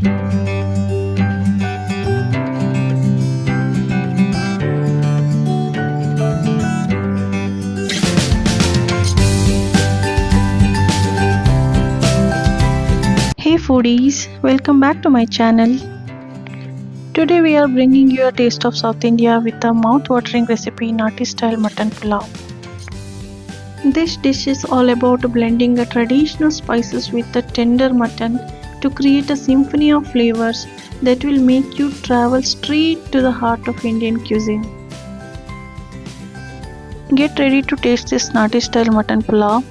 Hey foodies, welcome back to my channel. Today we are bringing you a taste of South India with a mouth-watering recipe, Nati style mutton pulav. This dish is all about blending the traditional spices with the tender mutton to create a symphony of flavors that will make you travel straight to the heart of Indian cuisine. Get ready to taste this Nati style mutton pulav.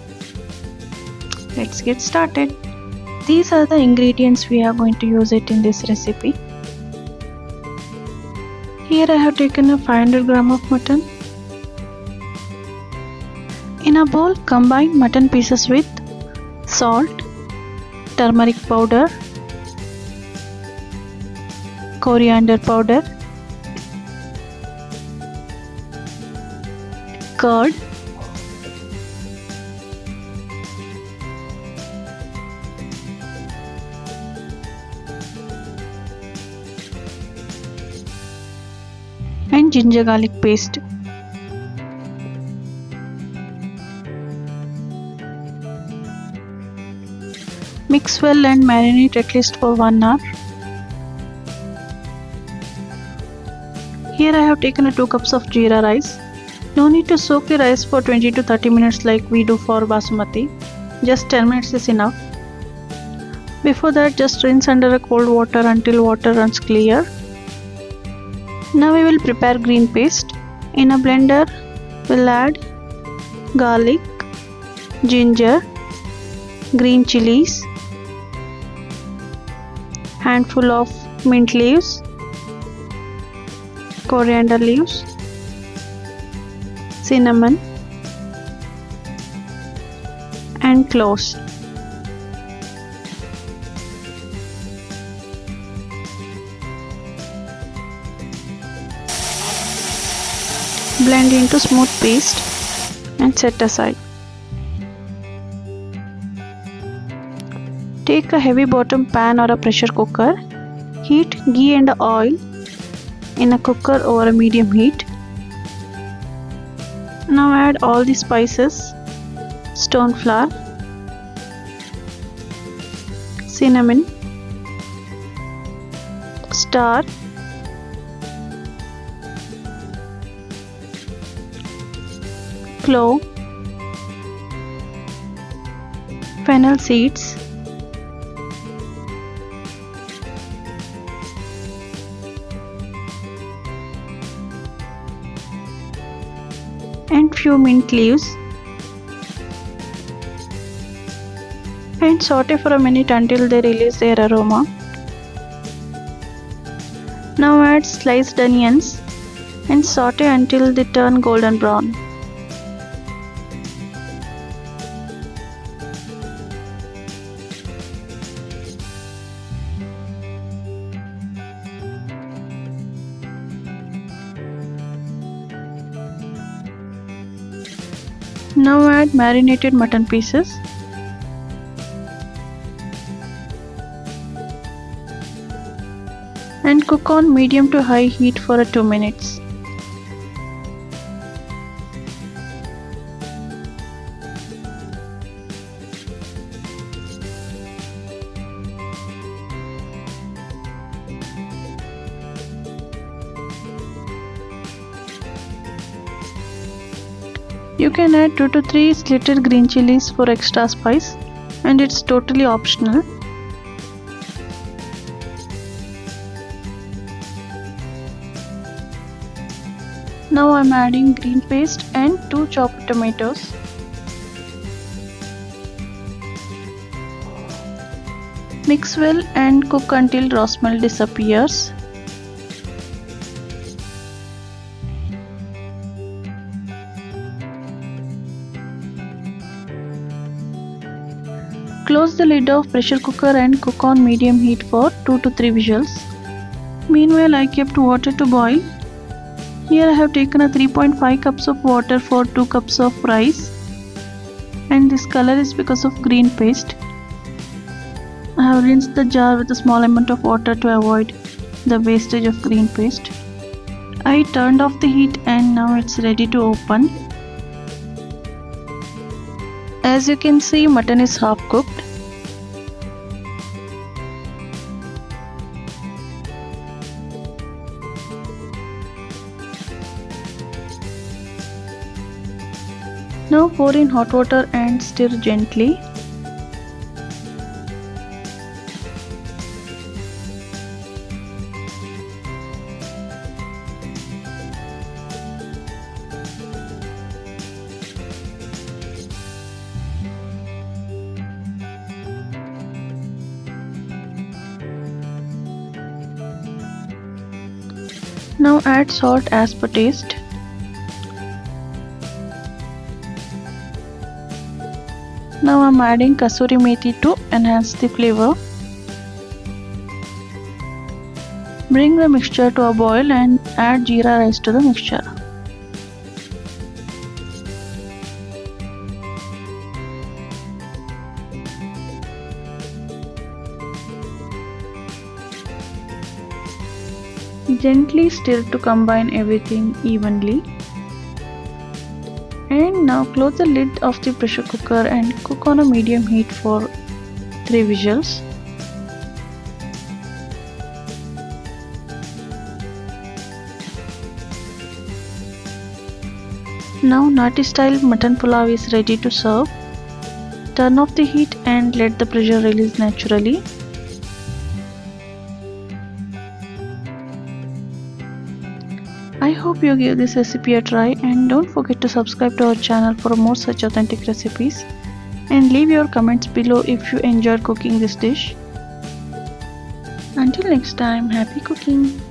Let's get started. These are the ingredients we are going to use it in this recipe. Here I have taken a 500 gram of mutton. In a bowl, combine mutton pieces with salt, turmeric powder, coriander powder, curd, and ginger garlic paste. Mix well and marinate at least for 1 hour. Here I have taken 2 cups of Jira rice. No need to soak the rice for 20 to 30 minutes like we do for basmati. Just 10 minutes is enough. Before that, just rinse under cold water until water runs clear. Now we will prepare green paste. In a blender, we'll add garlic, ginger, green chilies, handful of mint leaves, coriander leaves, cinnamon, and cloves. Blend into smooth paste and set aside. Take a heavy bottom pan or a pressure cooker. Heat ghee and oil in a cooker over a medium heat. Now add all the spices: stone flour, cinnamon, star, clove, fennel seeds, and few mint leaves, and saute for a minute until they release their aroma. Now add sliced onions and saute until they turn golden brown. Now add marinated mutton pieces. And cook on medium to high heat for 2 minutes. You can add 2 to 3 slitted green chillies for extra spice, and it's totally optional. Now I'm adding green paste and 2 chopped tomatoes. Mix well and cook until raw smell disappears. Close the lid of pressure cooker and cook on medium heat for 2 to 3 whistles. Meanwhile, I kept water to boil. Here I have taken 3.5 cups of water for 2 cups of rice, and this color is because of green paste. I have rinsed the jar with a small amount of water to avoid the wastage of green paste. I turned off the heat and now it's ready to open. As you can see, mutton is half cooked. Now pour in hot water and stir gently. Now add salt as per taste. Now I am adding Kasuri methi to enhance the flavor. Bring the mixture to a boil and add Jira rice to the mixture. Gently stir to combine everything evenly. And now close the lid of the pressure cooker and cook on a medium heat for 3 whistles. Now Nati style mutton pulav is ready to serve. Turn off the heat and let the pressure release naturally. I hope you give this recipe a try and don't forget to subscribe to our channel for more such authentic recipes, and leave your comments below if you enjoyed cooking this dish. Until next time, happy cooking!